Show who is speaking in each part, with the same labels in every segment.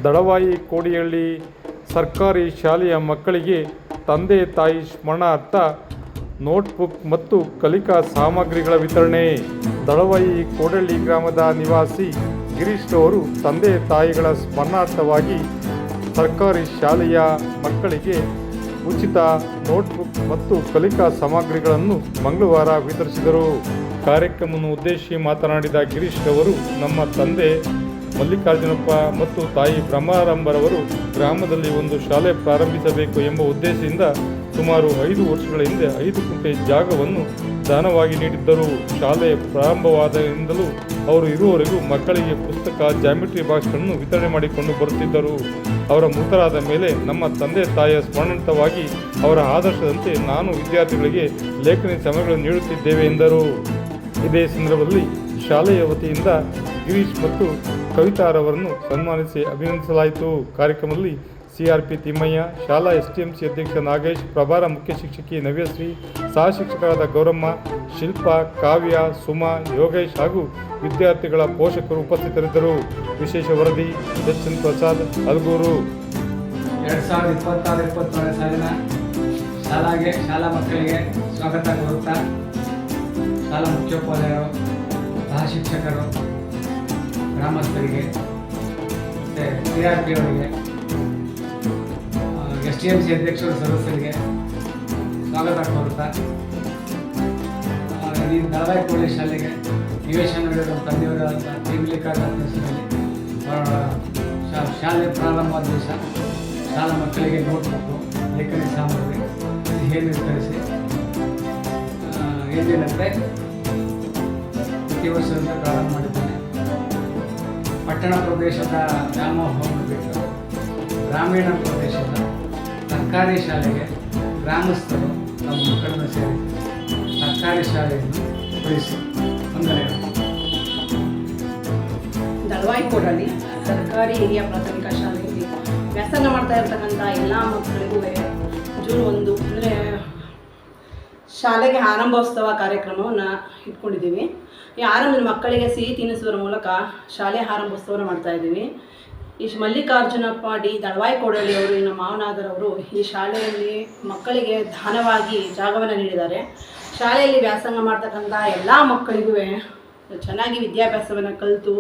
Speaker 1: ದಳವಾಯಿ ಕೋಡಿಹಳ್ಳಿ ಸರ್ಕಾರಿ ಶಾಲೆಯ ಮಕ್ಕಳಿಗೆ ತಂದೆ ತಾಯಿ ಸ್ಮರಣಾರ್ಥ ನೋಟ್ಬುಕ್ ಮತ್ತು ಕಲಿಕಾ ಸಾಮಗ್ರಿಗಳ ವಿತರಣೆ. ದಳವಾಯಿ ಕೋಡಹಳ್ಳಿ ಗ್ರಾಮದ ನಿವಾಸಿ ಗಿರೀಶ್ ಅವರು ತಂದೆ ತಾಯಿಗಳ ಸ್ಮರಣಾರ್ಥವಾಗಿ ಸರ್ಕಾರಿ ಶಾಲೆಯ ಮಕ್ಕಳಿಗೆ ಉಚಿತ ನೋಟ್ಬುಕ್ ಮತ್ತು ಕಲಿಕಾ ಸಾಮಗ್ರಿಗಳನ್ನು ಮಂಗಳವಾರ ವಿತರಿಸಿದರು. ಕಾರ್ಯಕ್ರಮವನ್ನು ಉದ್ದೇಶಿಸಿ ಮಾತನಾಡಿದ ಗಿರೀಶ್ ಅವರು, ನಮ್ಮ ತಂದೆ ಮಲ್ಲಿಕಾರ್ಜುನಪ್ಪ ಮತ್ತು ತಾಯಿ ಬ್ರಹ್ಮಾರಂಭರವರು ಗ್ರಾಮದಲ್ಲಿ ಒಂದು ಶಾಲೆ ಪ್ರಾರಂಭಿಸಬೇಕು ಎಂಬ ಉದ್ದೇಶದಿಂದ ಸುಮಾರು 5 ವರ್ಷಗಳ ಹಿಂದೆ 5 ಗುಂಟೆ ಜಾಗವನ್ನು ದಾನವಾಗಿ ನೀಡಿದ್ದರು. ಶಾಲೆ ಪ್ರಾರಂಭವಾದಾಗಿನಿಂದಲೂ ಅವರು ಇರುವವರೆಗೂ ಮಕ್ಕಳಿಗೆ ಪುಸ್ತಕ, ಜಾಮಿಟ್ರಿ ಬಾಕ್ಸ್ಗಳನ್ನು ವಿತರಣೆ ಮಾಡಿಕೊಂಡು ಬರುತ್ತಿದ್ದರು. ಅವರ ಮೃತರಾದ ಮೇಲೆ ನಮ್ಮ ತಂದೆ ತಾಯಿಯ ಸ್ಮರಣಾರ್ಥವಾಗಿ ಅವರ ಆದರ್ಶದಂತೆ ನಾನು ವಿದ್ಯಾರ್ಥಿಗಳಿಗೆ ಲೇಖನಿ ಸಮಯಗಳನ್ನು ನೀಡುತ್ತಿದ್ದೇವೆ ಎಂದರು. ಇದೇ ಸಂದರ್ಭದಲ್ಲಿ ಶಾಲೆಯ ವತಿಯಿಂದ ಗಿರೀಶ್ ಮತ್ತು ಕವಿತಾರವರನ್ನು ಸನ್ಮಾನಿಸಿ ಅಭಿನಂದಿಸಲಾಯಿತು. ಕಾರ್ಯಕ್ರಮದಲ್ಲಿ CRP ತಿಮ್ಮಯ್ಯ, ಶಾಲಾ STMC ಅಧ್ಯಕ್ಷ ನಾಗೇಶ್, ಪ್ರಭಾರ ಮುಖ್ಯ ಶಿಕ್ಷಕಿ ನವ್ಯಶ್ರೀ, ಸಹ ಶಿಕ್ಷಕರಾದ ಗೌರಮ್ಮ, ಶಿಲ್ಪಾ, ಕಾವ್ಯ, ಸುಮಾ, ಯೋಗೇಶ್ ಹಾಗೂ ವಿದ್ಯಾರ್ಥಿಗಳ ಪೋಷಕರು ಉಪಸ್ಥಿತರಿದ್ದರು. ವಿಶೇಷ ವರದಿ SN ಪ್ರಸಾದ್, ಅಲ್ಗೂರು.
Speaker 2: 2026-27 ಸಾಲಿನ ಶಾಲಾ ಮಕ್ಕಳಿಗೆ ಸ್ವಾಗತ ಕೋರುತ್ತಾ ಶಾಲಾ ಮುಖ್ಯೋಪಾಧ್ಯಾಯರು, ಸಹ ಶಿಕ್ಷಕರು, ಗ್ರಾಮಸ್ಥರಿಗೆ ಮತ್ತು CRP ಅವರಿಗೆ, STMC ಅಧ್ಯಕ್ಷರ ಸದಸ್ಯರಿಗೆ ಸ್ವಾಗತ ಕೋರುತ್ತಾ ಈ ದಳವಾಯಿ ಕೋಡಹಳ್ಳಿ ಶಾಲೆಗೆ ನಿವೇಶನ ನೀಡಿರುವ ತಂದೆಯವರ ಮಲ್ಲಿಕಾರ್ಜುನಲ್ಲಿ ಶಾಲೆ ಪ್ರಾರಂಭವಾದ ದಿವಸ ಶಾಲಾ ಮಕ್ಕಳಿಗೆ ನೋಟ್ಬುಕ್ಕು, ಲೇಖನಿ ಸಾಮಗ್ರಿ ಏನು ವಿತರಿಸಿ ಎಂದಿನಂತೆ ಪ್ರತಿ ವರ್ಷದಿಂದ ಪ್ರಾರಂಭ ಮಾಡಿದ್ದೇನೆ. ಪಟ್ಟಣ ಪ್ರದೇಶದ ವ್ಯಾಮೋಹವನ್ನು ಬಿಟ್ಟು ಗ್ರಾಮೀಣ ಪ್ರದೇಶದ ಸರ್ಕಾರಿ ಶಾಲೆಗೆ ಗ್ರಾಮಸ್ಥರು ನಮ್ಮ ಮಕ್ಕಳನ್ನು ಸೇರಿ ಸರ್ಕಾರಿ ಶಾಲೆಯನ್ನು ಉಳಿಸಿ ವಂದನೆಗಳು.
Speaker 3: ದಳವಾಯಿ ಕೋಡಹಳ್ಳಿ ಸರ್ಕಾರಿ ಹಿರಿಯ ಪ್ರಾಥಮಿಕ ಶಾಲೆಯಲ್ಲಿ ವ್ಯಾಸಂಗ ಮಾಡ್ತಾ ಇರ್ತಕ್ಕಂಥ ಎಲ್ಲ ಮಕ್ಕಳಿಗೂ ಜೂನ್ 1 ಅಂದರೆ ಶಾಲೆಗೆ ಆರಂಭೋತ್ಸವ ಕಾರ್ಯಕ್ರಮವನ್ನು ಇಟ್ಕೊಂಡಿದ್ದೀವಿ. ಈ ಮಕ್ಕಳಿಗೆ ಸಿಹಿ ತಿನ್ನಿಸುವ ಮೂಲಕ ಶಾಲೆ ಆರಂಭೋತ್ಸವನ ಮಾಡ್ತಾಯಿದ್ದೀವಿ. ಈ ಮಲ್ಲಿಕಾರ್ಜುನಪ್ಪ ದಳವಾಯಿ ಕೋಡಹಳ್ಳಿ ಅವರು, ನಮ್ಮ ಮಾವನಾದರವರು ಈ ಶಾಲೆಯಲ್ಲಿ ಮಕ್ಕಳಿಗೆ ದಾನವಾಗಿ ಜಾಗವನ್ನು ನೀಡಿದ್ದಾರೆ. ಶಾಲೆಯಲ್ಲಿ ವ್ಯಾಸಂಗ ಮಾಡ್ತಕ್ಕಂಥ ಎಲ್ಲ ಮಕ್ಕಳಿಗೂ ಚೆನ್ನಾಗಿ ವಿದ್ಯಾಭ್ಯಾಸವನ್ನು ಕಲಿತು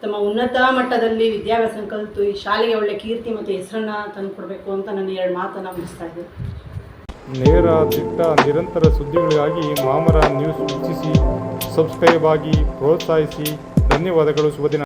Speaker 3: ತಮ್ಮ ಉನ್ನತ ಮಟ್ಟದಲ್ಲಿ ವಿದ್ಯಾಭ್ಯಾಸ ಕಲಿತು ಈ ಶಾಲೆಗೆ ಒಳ್ಳೆಯ ಕೀರ್ತಿ ಮತ್ತು ಹೆಸರನ್ನು ತಂದುಕೊಡ್ಬೇಕು ಅಂತ ನನ್ನ 2 ಮಾತನ್ನು ಮುಗಿಸ್ತಾ ಇದ್ದೀನಿ.
Speaker 1: ನೇರ, ದಿಟ್ಟ, ನಿರಂತರ ಸುದ್ದಿಗಳಿಗಾಗಿ ಮಾಮರ ನ್ಯೂಸ್ ವೀಕ್ಷಿಸಿ, ಸಬ್ಸ್ಕ್ರೈಬ್ ಆಗಿ, ಪ್ರೋತ್ಸಾಹಿಸಿ. ಧನ್ಯವಾದಗಳು. ಶುಭ ದಿನ.